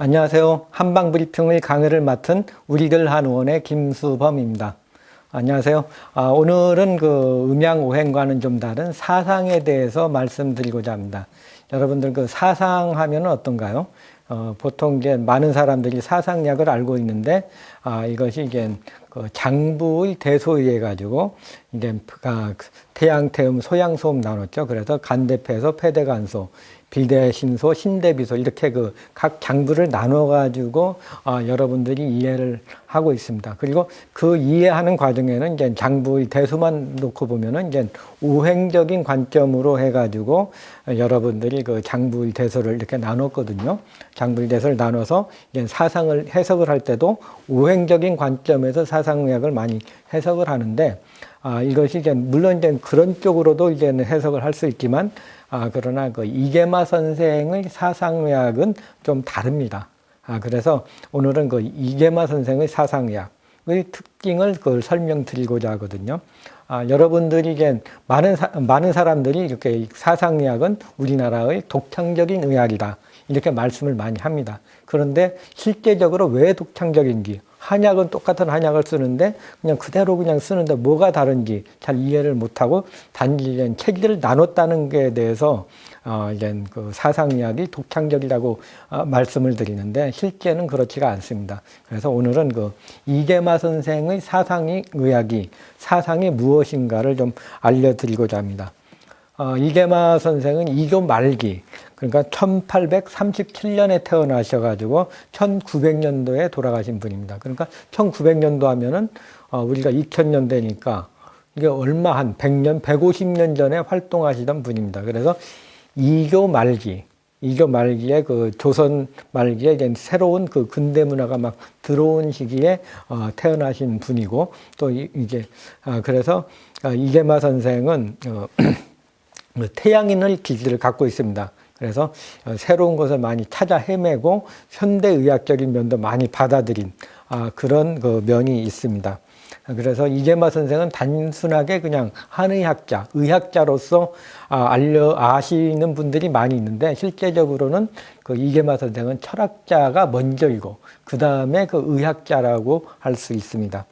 안녕하세요. 한방브리핑의 강의를 맡은 우리들 한의원의 김수범입니다. 안녕하세요. 오늘은 음양오행과는 좀 다른 사상에 대해서 말씀드리고자 합니다. 여러분들 사상하면 어떤가요? 보통 이제 많은 사람들이 사상약을 알고 있는데, 이것이 이제 장부의 대소에 가지고 이제 태양태음, 소양소음 나눴죠. 그래서 간대폐소, 폐대간소, 비대신소, 신대비소 이렇게 각 장부를 나눠 가지고 여러분들이 이해를 하고 있습니다. 그리고 그 이해하는 과정에는 이제 장부의 대소만 놓고 보면은 이제 우행적인 관점으로 해 가지고 여러분들이 장부의 대소를 이렇게 나눴거든요. 장부의 대소를 나눠서 이제 사상을 해석을 할 때도 우행적인 관점에서 사상의학을 많이 해석을 하는데, 이것이 이제 물론 이제 그런 쪽으로도 이제 해석을 할 수 있지만, 그러나 이계마 선생의 사상의학은 좀 다릅니다. 그래서 오늘은 이계마 선생의 사상의학의 특징을 설명드리고자 하거든요. 여러분들이 이제 많은 사람들이 이렇게 사상의학은 우리나라의 독창적인 의학이다, 이렇게 말씀을 많이 합니다. 그런데 실제적으로 왜 독창적인지, 한약은 똑같은 한약을 쓰는데 그냥 그대로 쓰는데 뭐가 다른지 잘 이해를 못하고 단지 체질을 나눴다는 게 대해서 이제 사상의학이 독창적이라고 말씀을 드리는데, 실제는 그렇지가 않습니다. 그래서 오늘은 이계마 선생의 사상의학이 사상이 무엇인가를 좀 알려드리고자 합니다. 이계마 선생은 이조 말기, 그러니까 1837년에 태어나셔가지고 1900년도에 돌아가신 분입니다. 그러니까 1900년도 하면은 우리가 2000년대니까 이게 얼마 한 100년, 150년 전에 활동하시던 분입니다. 그래서 이조 말기에 조선 말기에 이제 새로운 근대 문화가 막 들어온 시기에 태어나신 분이고, 또 그래서 이계마 선생은 태양인의 기질을 갖고 있습니다. 그래서 새로운 것을 많이 찾아 헤매고 현대의학적인 면도 많이 받아들인 그런 면이 있습니다. 그래서 이계마 선생은 단순하게 그냥 한의학자, 의학자로서 아시는 분들이 많이 있는데, 실제적으로는 이계마 선생은 철학자가 먼저이고 그 다음에 의학자라고 할 수 있습니다.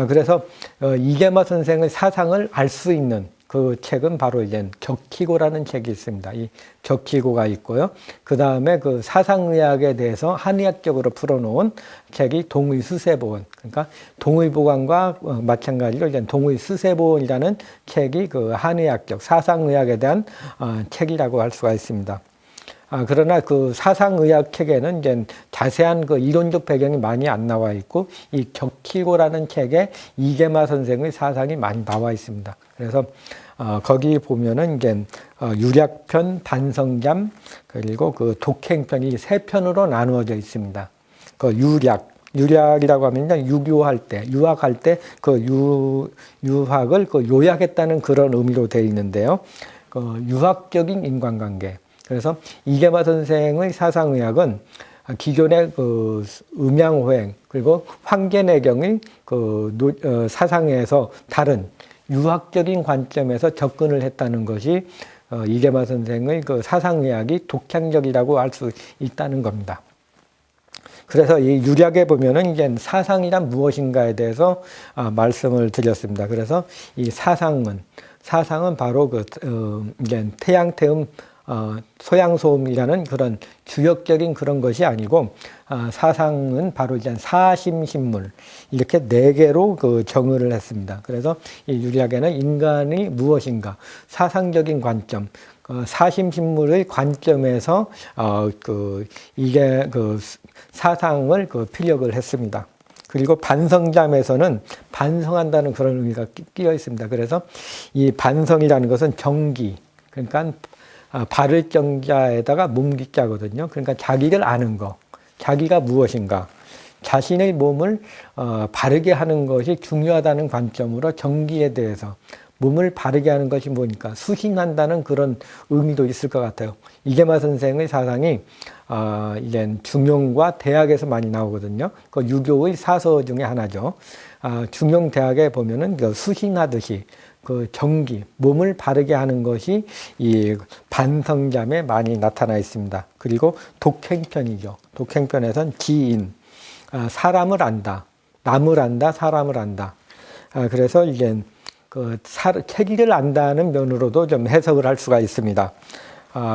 그래서 이계마 선생의 사상을 알 수 있는 그 책은 바로 이제 격희고라는 책이 있습니다. 이 격희고가 있고요. 그 다음에 사상의학에 대해서 한의학적으로 풀어놓은 책이 동의수세보원. 그러니까 동의보감과 마찬가지로 이제 동의수세보원이라는 책이 한의학적 사상의학에 대한 책이라고 할 수가 있습니다. 그러나 사상의학 책에는 이제 자세한 이론적 배경이 많이 안 나와 있고, 이 격희고라는 책에 이계마 선생의 사상이 많이 나와 있습니다. 그래서 거기 보면은 이제 유략편, 반성잠, 그리고 독행편이 세 편으로 나누어져 있습니다. 유략이라고 하면 유학할 때 유학을 요약했다는 그런 의미로 되어 있는데요. 유학적인 인간관계. 그래서 이계마 선생의 사상의학은 기존의 음양호행 그리고 황계내경의 사상에서 다른 유학적인 관점에서 접근을 했다는 것이 이계마 선생의 사상의학이 독창적이라고 할 수 있다는 겁니다. 그래서 이 유략에 보면은 이제 사상이란 무엇인가에 대해서 말씀을 드렸습니다. 그래서 이 사상은 바로 이제 태양태음, 소양소음이라는 그런 주역적인 그런 것이 아니고, 사상은 바로 이제 사심신물, 이렇게 네 개로 정의를 했습니다. 그래서 이 유략에는 인간이 무엇인가, 사상적인 관점, 사심신물의 관점에서 이게 사상을 피력을 했습니다. 그리고 반성잠에서는 반성한다는 그런 의미가 끼어 있습니다. 그래서 이 반성이라는 것은 정기, 그러니까 바를 정자에다가 몸기자거든요. 그러니까 자기를 아는 거, 자기가 무엇인가, 자신의 몸을 바르게 하는 것이 중요하다는 관점으로 정기에 대해서 몸을 바르게 하는 것이 뭐니까 수신한다는 그런 의미도 있을 것 같아요. 이계마 선생의 사상이 이제 중용과 대학에서 많이 나오거든요. 유교의 사서 중에 하나죠. 중용 대학에 보면은 수신하듯이 정기, 몸을 바르게 하는 것이 이 반성잠에 많이 나타나 있습니다. 그리고 독행편이죠. 독행편에서는 지인, 사람을 안다, 남을 안다, 사람을 안다. 그래서 이게 체기를 안다는 면으로도 좀 해석을 할 수가 있습니다.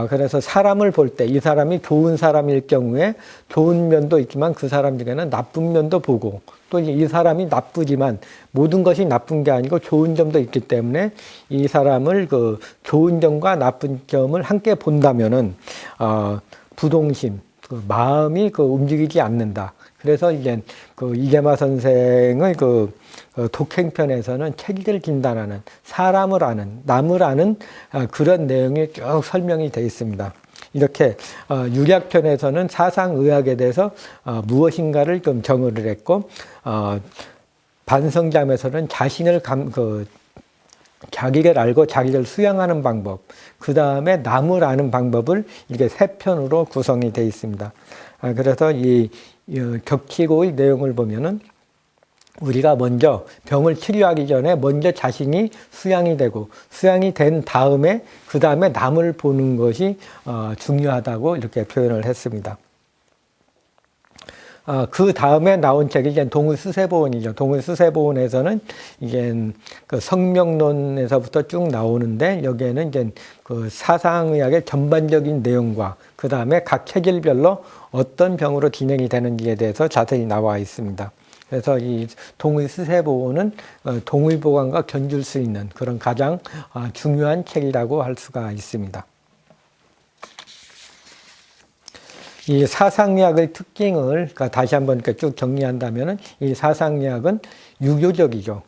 그래서 사람을 볼 때 이 사람이 좋은 사람일 경우에 좋은 면도 있지만 그 사람 중에는 나쁜 면도 보고, 또 이 사람이 나쁘지만 모든 것이 나쁜 게 아니고 좋은 점도 있기 때문에 이 사람을 그 좋은 점과 나쁜 점을 함께 본다면은 부동심, 그 마음이 움직이지 않는다. 그래서 이제 이계마 선생의 독행편에서는 체기를 진단하는, 사람을 아는, 남을 아는 그런 내용이 쭉 설명이 되어 있습니다. 이렇게 유략편에서는 사상의학에 대해서 무엇인가를 좀 정의를 했고, 반성잠에서는 자기를 알고 자기를 수양하는 방법, 그 다음에 남을 아는 방법을 이렇게 세 편으로 구성이 되어 있습니다. 그래서 이 격치고의 내용을 보면은 우리가 먼저 병을 치료하기 전에 먼저 자신이 수양이 되고, 수양이 된 다음에 그 다음에 남을 보는 것이 중요하다고 이렇게 표현을 했습니다. 그 다음에 나온 책이 이제 동의수세보원이죠. 동의수세보원에서는 이게 그 성명론에서부터 쭉 나오는데, 여기에는 이제 그 사상의학의 전반적인 내용과 그 다음에 각 체질별로 어떤 병으로 진행이 되는지에 대해서 자세히 나와 있습니다. 그래서 이 동의수세보원은 동의보감과 견줄 수 있는 그런 가장 중요한 책이라고 할 수가 있습니다. 이 사상의학의 특징을 다시 한번 쭉 정리한다면은, 이 사상의학은 유교적이죠.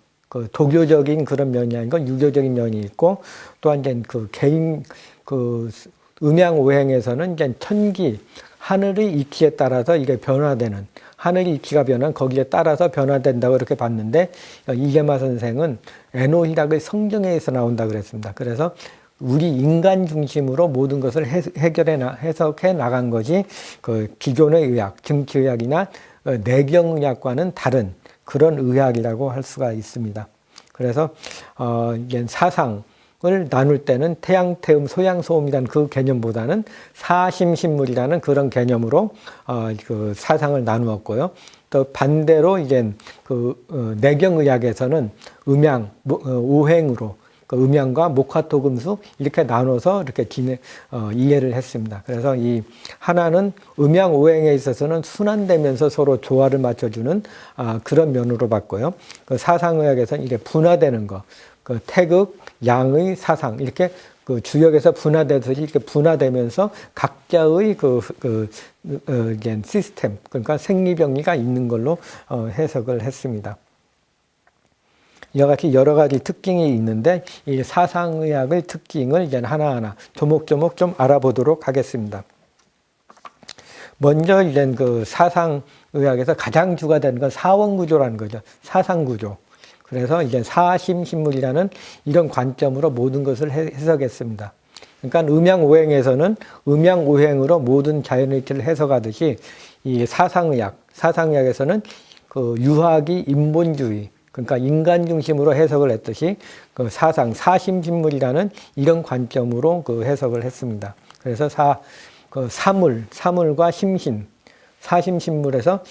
도교적인 그런 면이 아니고 유교적인 면이 있고, 또한 이제 개인 음양오행에서는 이제 천기, 하늘의 이치에 따라서 이게 변화되는, 하늘의 이치가 변한 거기에 따라서 변화된다고 이렇게 봤는데, 이계마 선생은 에노히락의 성정에서 나온다 그랬습니다. 그래서 우리 인간 중심으로 모든 것을 해석해 나간 것이 기존의 의학, 정치의학이나 내경의학과는 다른 그런 의학이라고 할 수가 있습니다. 그래서 이게 사상을 나눌 때는 태양, 태음, 소양, 소음이라는 그 개념보다는 사심신물이라는 그런 개념으로 그 사상을 나누었고요. 또 반대로 이제 내경의학에서는 음양, 오행으로 음양과 목화토금수 이렇게 나눠서 이렇게 이해를 했습니다. 그래서 이 하나는 음양 오행에 있어서는 순환되면서 서로 조화를 맞춰주는 그런 면으로 봤고요. 사상의학에서는 이게 분화되는 거, 태극, 양의, 사상 이렇게 주역에서 분화돼서 이렇게 분화되면서 각자의 이제 시스템, 그러니까 생리병리가 있는 걸로 해석을 했습니다. 이와 같이 여러 가지 특징이 있는데, 이 사상의학의 특징을 이제 하나하나 조목조목 좀 알아보도록 하겠습니다. 먼저 이제 사상의학에서 가장 주가 되는 건 사원구조라는 거죠. 사상구조. 그래서 이제 사심신물이라는 이런 관점으로 모든 것을 해석했습니다. 그러니까 음양오행에서는 음양오행으로 모든 자연의치를 해석하듯이, 이 사상의학에서는 유학이 인본주의, 그러니까 인간 중심으로 해석을 했듯이 사심신물이라는 이런 관점으로 해석을 했습니다. 그래서 사물과 심신, 사심신물에서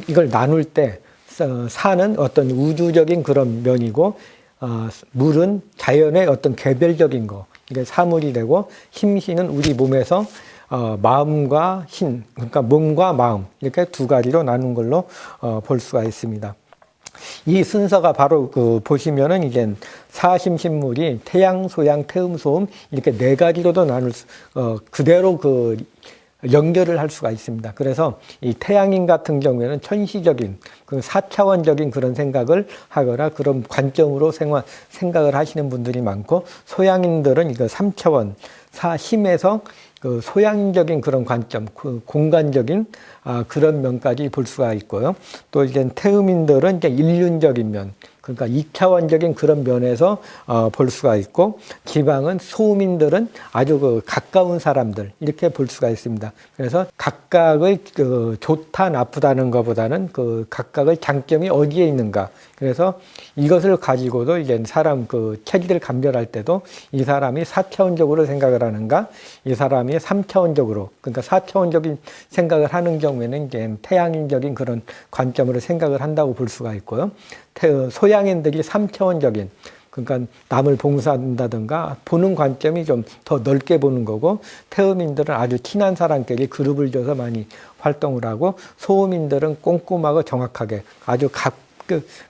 이걸 나눌 때 사는 어떤 우주적인 그런 면이고, 물은 자연의 어떤 개별적인 거, 이게 사물이 되고, 심신은 우리 몸에서 마음과 신, 그러니까 몸과 마음 이렇게 두 가지로 나눈 걸로 볼 수가 있습니다. 이 순서가 바로 보시면은 이게 사심신물이 태양, 소양, 태음, 소음 이렇게 네 가지로도 그대로 연결을 할 수가 있습니다. 그래서 이 태양인 같은 경우에는 천시적인, 4차원적인 그런 생각을 하거나 그런 관점으로 생각을 하시는 분들이 많고, 소양인들은 이거 3차원, 힘에서 소양적인 그런 관점, 공간적인 그런 면까지 볼 수가 있고요. 또 이제 태음인들은 이제 인륜적인 면, 그러니까 2차원적인 그런 면에서 볼 수가 있고, 지방은 소민들은 아주 그 가까운 사람들 이렇게 볼 수가 있습니다. 그래서 각각의 그 좋다 나쁘다는 것보다는 그 각각의 장점이 어디에 있는가. 그래서 이것을 가지고도 이제 사람 그 체질을 감별할 때도 이 사람이 4차원적으로 생각을 하는가, 이 사람이 3차원적으로, 그러니까 4차원적인 생각을 하는 경우에는 이제 태양인적인 그런 관점으로 생각을 한다고 볼 수가 있고요. 소양인들이 3차원적인, 그러니까 남을 봉사한다든가 보는 관점이 좀 더 넓게 보는 거고, 태음인들은 아주 친한 사람끼리 그룹을 줘서 많이 활동을 하고, 소음인들은 꼼꼼하고 정확하게 아주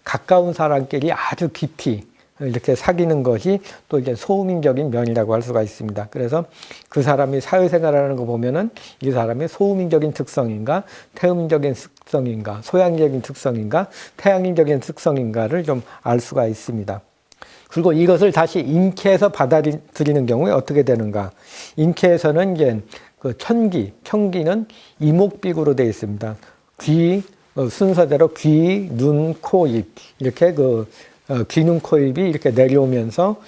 가까운 사람끼리 아주 깊이 이렇게 사귀는 것이 또 이제 소음인적인 면이라고 할 수가 있습니다. 그래서 그 사람이 사회생활하는 거 보면은 이 사람이 소음인적인 특성인가, 태음인적인 특성인가, 소양적인 특성인가, 태양인적인 특성인가를 좀 알 수가 있습니다. 그리고 이것을 다시 인체에서 받아들이는 경우에 어떻게 되는가? 인체에서는 이제 그 천기는 이목비구로 되어 있습니다. 귀, 순서대로 귀, 눈, 코, 입 이렇게 귀, 눈, 코, 입이 이렇게 내려오면서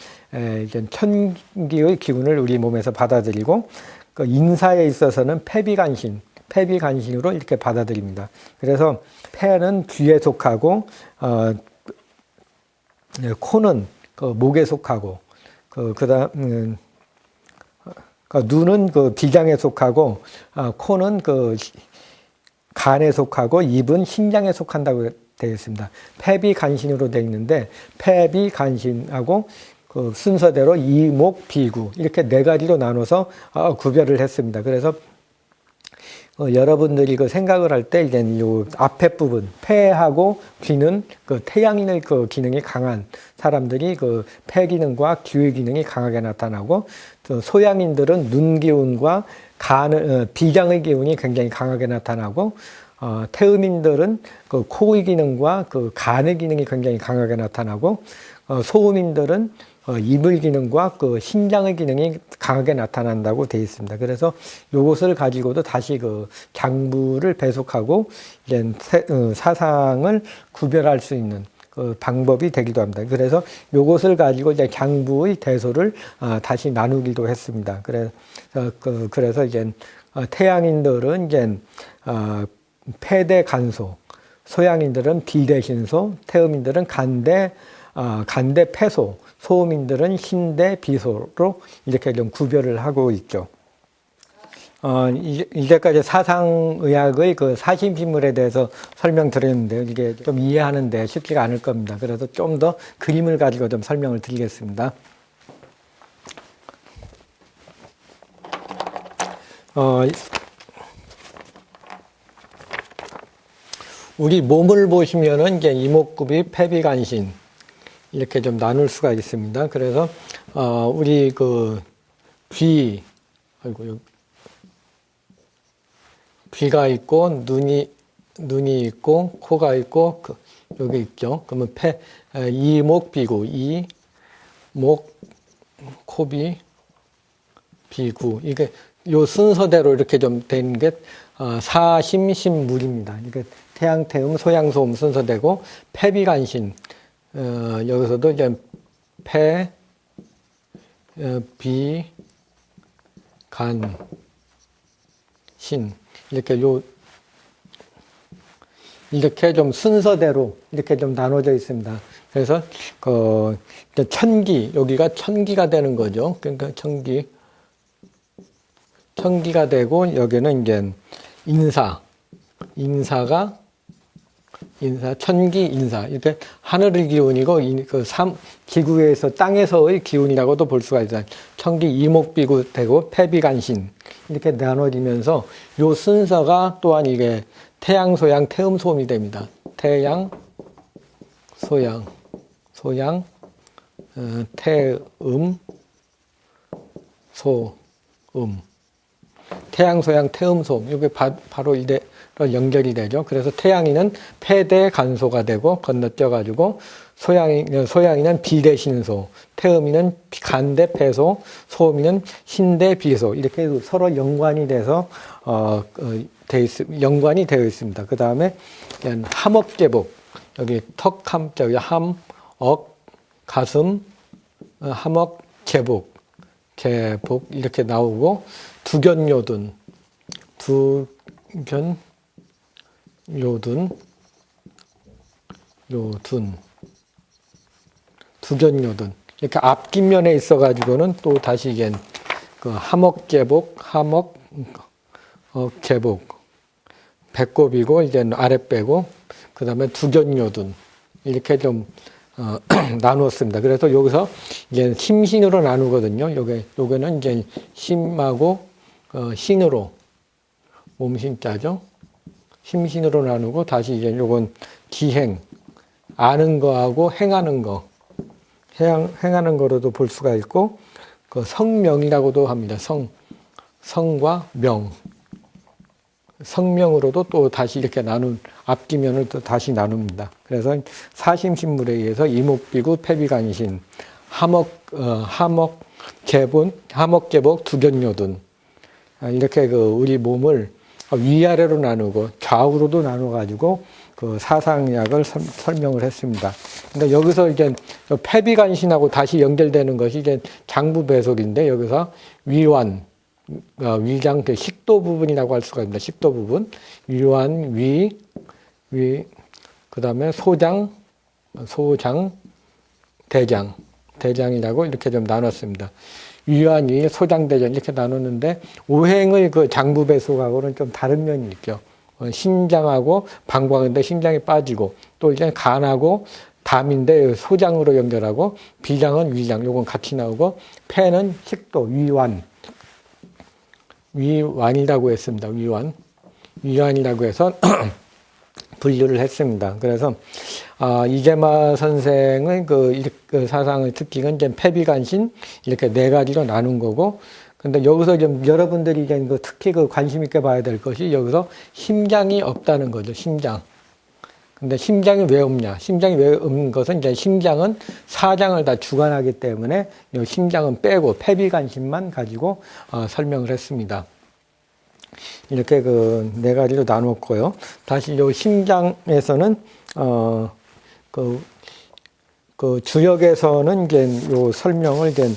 이제 천기의 기운을 우리 몸에서 받아들이고, 그 인사에 있어서는 폐비간신으로 이렇게 받아들입니다. 그래서 폐는 귀에 속하고, 코는 그 목에 속하고, 눈은 그 비장에 속하고, 코는 그 간에 속하고, 입은 신장에 속한다고 되어 있습니다. 폐비간신으로 되어 있는데, 폐비간신하고 그 순서대로 이목, 비구 이렇게 네 가지로 나눠서 구별을 했습니다. 그래서 여러분들이 그 생각을 할 때 이제 요 앞에 부분 폐하고 귀는 그 태양인의 그 기능이 강한 사람들이 그 폐 기능과 귀의 기능이 강하게 나타나고, 또 소양인들은 눈 기운과 비장의 기운이 굉장히 강하게 나타나고, 태음인들은 그 코의 기능과 그 간의 기능이 굉장히 강하게 나타나고, 소음인들은 이불 기능과 그 신장의 기능이 강하게 나타난다고 되어 있습니다. 그래서 이것을 가지고도 다시 그 장부를 배속하고 이제 사상을 구별할 수 있는 그 방법이 되기도 합니다. 그래서 이것을 가지고 이제 장부의 대소를 다시 나누기도 했습니다. 그래서 이제 태양인들은 이제 폐대 간소, 소양인들은 비대신소, 태음인들은 간대 폐소, 소음인들은 신대 비소로 이렇게 좀 구별을 하고 있죠. 이제까지 사상의학의 그 사심신물에 대해서 설명드렸는데요. 이게 좀 이해하는데 쉽지가 않을 겁니다. 그래서 좀 더 그림을 가지고 좀 설명을 드리겠습니다. 우리 몸을 보시면은 이제 이목구비, 폐비간신 이렇게 좀 나눌 수가 있습니다. 그래서 우리 그 귀가 있고 눈이 있고 코가 있고 여기 있죠. 그러면 이목비구, 이목, 코비, 비구 이게 요 순서대로 이렇게 좀 된 게 사심신물입니다. 이게 태양, 태음, 소양, 소음 순서되고, 폐비간신 여기서도 이제 폐, 비, 간, 신 이렇게 좀 순서대로 이렇게 좀 나눠져 있습니다. 그래서 천기, 여기가 천기가 되는 거죠. 그러니까 천기가 되고, 여기는 이제 천기, 인사. 이렇게 하늘의 기운이고, 지구에서, 땅에서의 기운이라고도 볼 수가 있어요. 천기, 이목비구 되고, 폐비간신. 이렇게 나눠지면서, 요 순서가 또한 이게 태양, 소양, 태음, 소음이 됩니다. 태양, 소양, 태음, 소음. 태양, 소양, 태음, 소음. 이게 바로 이대로 연결이 되죠. 그래서 태양이는 폐대 간소가 되고 건너뛰어가지고 소양이는 비대신소, 태음이는 간대 폐소, 소음이는 신대 비소. 이렇게 서로 연관이 돼서 연관이 되어 있습니다. 그 다음에 함업제복. 여기 턱함자, 억, 가슴, 함억, 개복 이렇게 나오고 두견요둔, 두견요둔 이렇게 앞뒷면에 있어가지고는 또 다시 이게 그 함억개복, 개복, 배꼽이고 이제 아랫배고 그 다음에 두견요둔 이렇게 좀 나누었습니다. 그래서 여기서 이제 심신으로 나누거든요. 요게는 이제 심하고 신으로 몸신자죠. 심신으로 나누고 다시 이제 요건 기행 아는 거하고 행하는 거. 행하는 거로도 볼 수가 있고, 그 성명이라고도 합니다. 성과 명. 성명으로도 또 다시 이렇게 앞뒤면을 또 다시 나눕니다. 그래서 사심신물에 의해서 이목비구, 패비간신, 함억개복, 두견요둔. 이렇게 우리 몸을 위아래로 나누고 좌우로도 나눠가지고 그 사상약을 설명을 했습니다. 근데 여기서 이제 패비간신하고 다시 연결되는 것이 이제 장부배속인데 여기서 위장 그 식도 부분이라고 할 수가 있습니다. 식도 부분, 위완, 그 다음에 소장, 대장이라고 이렇게 좀 나눴습니다. 위완, 소장, 대장 이렇게 나눴는데 오행의 그 장부배속하고는 좀 다른 면이 있죠. 신장하고 방광인데 신장이 빠지고 또 이제 간하고 담인데 소장으로 연결하고 비장은 위장 요건 같이 나오고 폐는 식도 위완이라고 했습니다. 위완이라고 해서 분류를 했습니다. 그래서 이계마 선생의 그 사상의 특징은 이제 패비간신 이렇게 네 가지로 나눈 거고. 근데 여기서 좀 여러분들이 이제 특히 관심 있게 봐야 될 것이 여기서 심장이 없다는 거죠. 심장. 근데 심장이 왜 없냐? 심장이 왜 없는 것은 이제 심장은 사장을 다 주관하기 때문에 이 심장은 빼고 패비간신만 가지고 설명을 했습니다. 이렇게 네 가지로 나눴고요. 다시 요 심장에서는 주역에서는 이제 요 설명을 이제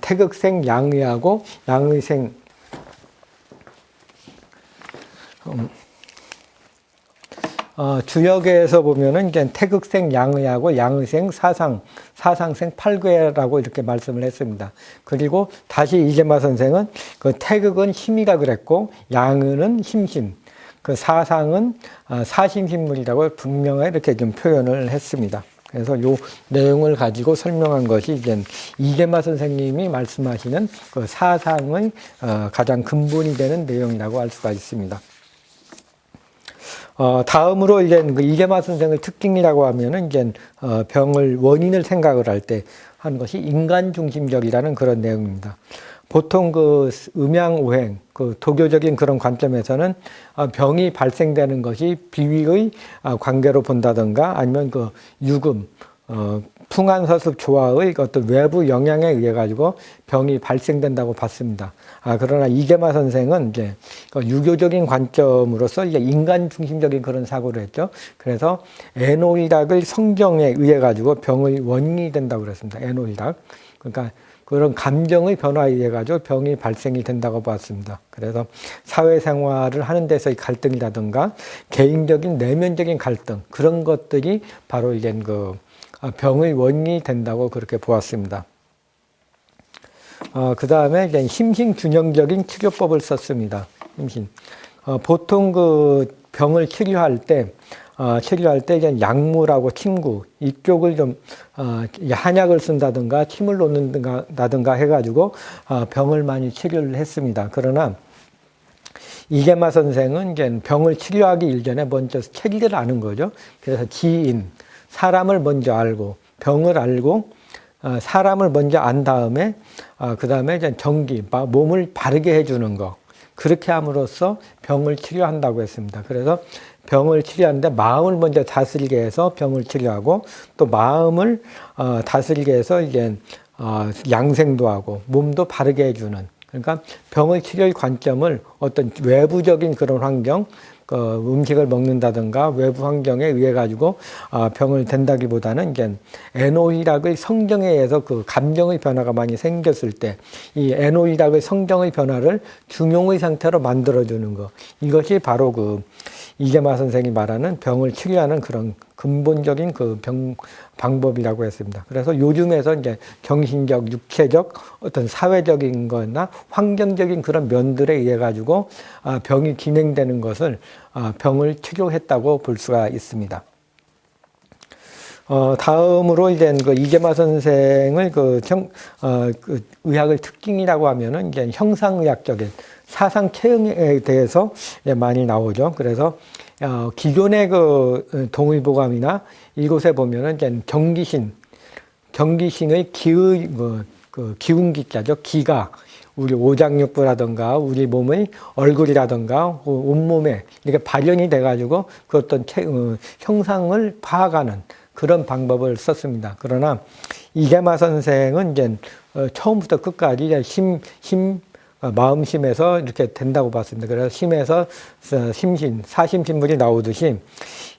태극생 양의하고 양의생 주역에서 보면은 이제 태극생 양의하고 양의생 사상생 팔괴라고 이렇게 말씀을 했습니다. 그리고 다시 이계마 선생은 그 태극은 힘이가 그랬고 양의는 힘신, 그 사상은 사심신물이라고 분명히 이렇게 좀 표현을 했습니다. 그래서 요 내용을 가지고 설명한 것이 이제 이계마 선생님이 말씀하시는 그 사상의 가장 근본이 되는 내용이라고 할 수가 있습니다. 다음으로 이제 이계마 선생의 특징이라고 하면은 이제 병을 원인을 생각을 할 때 하는 것이 인간 중심적이라는 그런 내용입니다. 보통 음양오행, 도교적인 그런 관점에서는 병이 발생되는 것이 비위의 관계로 본다든가 아니면 유금, 풍한서습 조화의 어떤 외부 영향에 의해 가지고 병이 발생된다고 봤습니다. 그러나 이계마 선생은 이제 유교적인 관점으로서 이제 인간 중심적인 그런 사고를 했죠. 그래서 에노이락의 성경에 의해 가지고 병의 원인이 된다고 그랬습니다. 에노이락. 그러니까 그런 감정의 변화에 의해 가지고 병이 발생이 된다고 봤습니다. 그래서 사회생활을 하는 데서의 갈등이라든가 개인적인 내면적인 갈등 그런 것들이 바로 이제 병의 원인이 된다고 그렇게 보았습니다. 그 다음에 이제 심신균형적인 치료법을 썼습니다. 보통 병을 치료할 때 이제 약물하고 침구 이쪽을 좀 한약을 쓴다든가 침을 놓는다든가 해가지고 병을 많이 치료를 했습니다. 그러나 이계마 선생은 이제 병을 치료하기 이전에 먼저 체질을 아는 거죠. 그래서 지인 사람을 먼저 알고 병을 알고 사람을 먼저 안 다음에 그 다음에 이제 정기 몸을 바르게 해주는 거 그렇게 함으로써 병을 치료한다고 했습니다. 그래서 병을 치료하는데 마음을 먼저 다스리게 해서 병을 치료하고 또 마음을 다스리게 해서 이제 양생도 하고 몸도 바르게 해주는 그러니까 병의 치료의 관점을 어떤 외부적인 그런 환경 음식을 먹는다든가 외부 환경에 의해 가지고 병을 된다기보다는 이제 에노이락의 성정에 의해서 그 감정의 변화가 많이 생겼을 때 이 에노이락의 성정의 변화를 중용의 상태로 만들어주는 것, 이것이 바로 그 이계마 선생이 말하는 병을 치료하는 그런 근본적인 그 방법이라고 했습니다. 그래서 요즘에서 이제 정신적, 육체적, 어떤 사회적인 거나 환경적인 그런 면들에 의해 가지고 병이 진행되는 것을 병을 치료했다고 볼 수가 있습니다. 다음으로 이제 그 이계마 선생을 그 의학의 특징이라고 하면은 이제 형상의학적인 사상 체형에 대해서 많이 나오죠. 그래서 기존의 그 동의보감이나 이곳에 보면은 이제 경기신의 기의 그 기운기자죠. 기가 우리 오장육부라든가 우리 몸의 얼굴이라든가 온몸에 이렇게 발현이 돼가지고 그 어떤 형상을 파악하는 그런 방법을 썼습니다. 그러나 이계마 선생은 이제 처음부터 끝까지 이제 마음심에서 이렇게 된다고 봤습니다. 그래서 심에서 심신, 사심신물이 나오듯이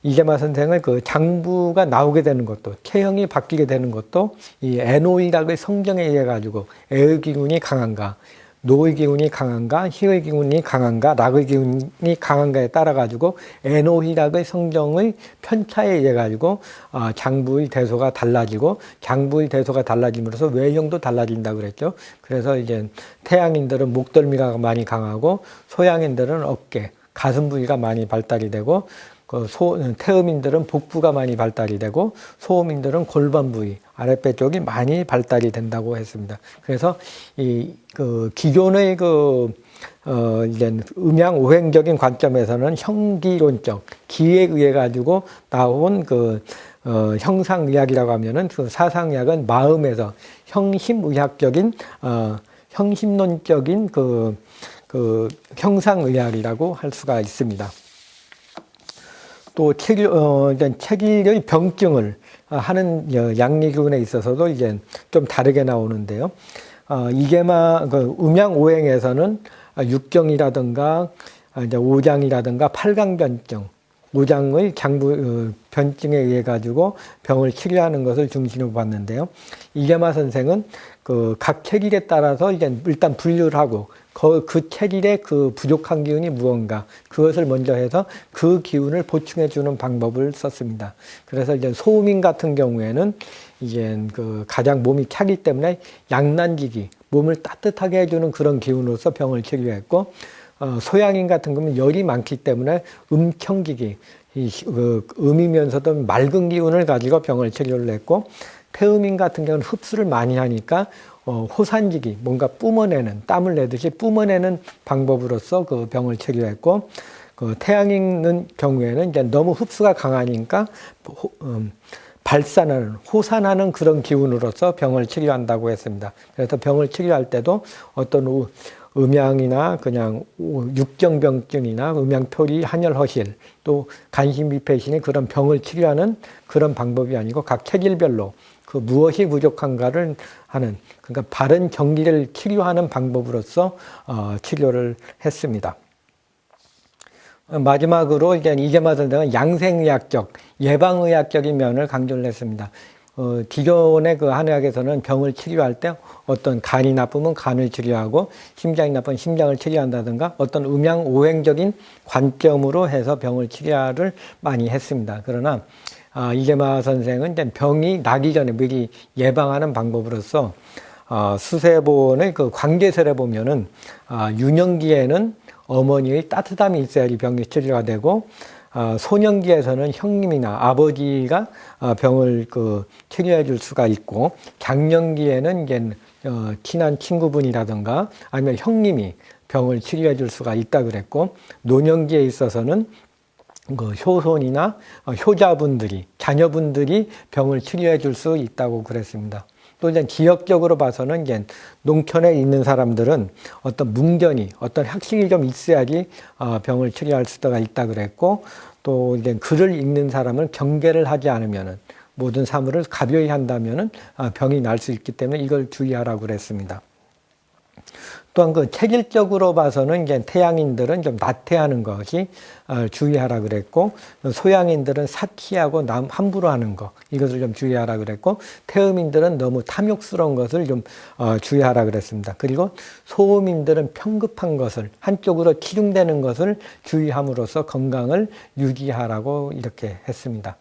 이계마 선생의 그 장부가 나오게 되는 것도, 체형이 바뀌게 되는 것도 이 에노이락의 성정에 의해 가지고 애의 기운이 강한가, 노의 기운이 강한가, 희의 기운이 강한가, 락의 기운이 강한가에 따라 가지고 에노희락의 성정의 편차에 의해 가지고 장부의 대소가 달라지고, 장부의 대소가 달라짐으로써 외형도 달라진다 그랬죠. 그래서 이제 태양인들은 목덜미가 많이 강하고 소양인들은 어깨, 가슴 부위가 많이 발달이 되고, 태음인들은 복부가 많이 발달이 되고, 소음인들은 골반 부위, 아랫배 쪽이 많이 발달이 된다고 했습니다. 그래서 기존의 이제 음양오행적인 관점에서는 형기론적, 기에 의해 가지고 나온 형상의학이라고 하면은 그 사상의학은 마음에서 형심의학적인, 형심론적인 형상의학이라고 할 수가 있습니다. 또 체질의 병증을 하는 양리기운에 있어서도 이제 좀 다르게 나오는데요. 이계마 음양오행에서는 육경이라든가 이제 오장이라든가 팔강변증, 오장의 변증에 의해 가지고 병을 치료하는 것을 중심으로 봤는데요. 이계마 선생은 각 체질에 따라서 이제 일단 분류를 하고 그 체질의 그 부족한 기운이 무언가, 그것을 먼저 해서 그 기운을 보충해 주는 방법을 썼습니다. 그래서 이제 소음인 같은 경우에는 이제 가장 몸이 차기 때문에 양난지기, 몸을 따뜻하게 해주는 그런 기운으로서 병을 치료했고, 소양인 같은 경우는 열이 많기 때문에 음청기기, 음이면서도 맑은 기운을 가지고 병을 치료를 했고, 태음인 같은 경우는 흡수를 많이 하니까 호산지기, 뭔가 뿜어내는, 땀을 내듯이 뿜어내는 방법으로서 그 병을 치료했고, 태양인 경우에는 이제 너무 흡수가 강하니까 발산하는, 호산하는 그런 기운으로서 병을 치료한다고 했습니다. 그래서 병을 치료할 때도 어떤 음양이나 그냥 육경병증이나 음양표리, 한열허실, 또 간신비폐신의 그런 병을 치료하는 그런 방법이 아니고 각 체질별로 무엇이 부족한가를 하는, 그러니까 바른 정기를 치료하는 방법으로서 치료를 했습니다. 마지막으로 이제 이계마 선생은 양생의학적, 예방의학적인 면을 강조를 했습니다. 기존의 한의학에서는 병을 치료할 때 어떤 간이 나쁘면 간을 치료하고 심장이 나쁘면 심장을 치료한다든가 어떤 음양오행적인 관점으로 해서 병을 치료를 많이 했습니다. 그러나 이계마 선생은 이제 병이 나기 전에 미리 예방하는 방법으로서 수세본의 관계설에 보면은 유년기에는 어머니의 따뜻함이 있어야지 병이 치료가 되고, 소년기에서는 형님이나 아버지가 병을 치료해 줄 수가 있고, 장년기에는 이제 친한 친구분이라든가 아니면 형님이 병을 치료해 줄 수가 있다 그랬고, 노년기에 있어서는 효손이나 효자분들이, 자녀분들이 병을 치료해 줄 수 있다고 그랬습니다. 또 이제 지역적으로 봐서는 이제 농촌에 있는 사람들은 어떤 문견이, 어떤 학식이 좀 있어야지 병을 치료할 수가 있다 그랬고, 또 이제 글을 읽는 사람은 경계를 하지 않으면은, 모든 사물을 가벼이 한다면은 병이 날 수 있기 때문에 이걸 주의하라고 그랬습니다. 또한 그 체질적으로 봐서는 이제 태양인들은 좀 나태하는 것이 주의하라 그랬고, 소양인들은 사키하고 함부로 하는 것, 이것을 좀 주의하라 그랬고, 태음인들은 너무 탐욕스러운 것을 좀 주의하라 그랬습니다. 그리고 소음인들은 편급한 것을, 한쪽으로 치중되는 것을 주의함으로써 건강을 유지하라고 이렇게 했습니다.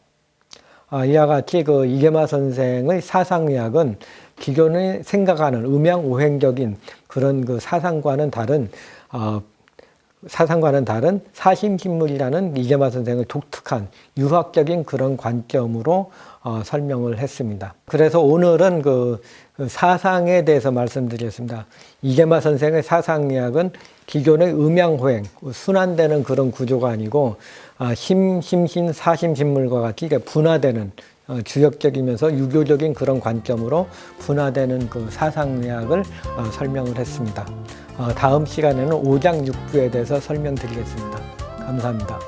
이와 같이 그 이계마 선생의 사상의학은 기존에 생각하는 음양오행적인 그런 그 사상과는 다른 사심신물이라는 이계마 선생의 독특한 유학적인 그런 관점으로 설명을 했습니다. 그래서 오늘은 그 사상에 대해서 말씀드렸습니다. 이계마 선생의 사상의학은 기존의 음양호행, 순환되는 그런 구조가 아니고 심신, 사심신물과 같이 분화되는 주역적이면서 유교적인 그런 관점으로 분화되는 그 사상의학을 설명을 했습니다. 다음 시간에는 5장 6부에 대해서 설명드리겠습니다. 감사합니다.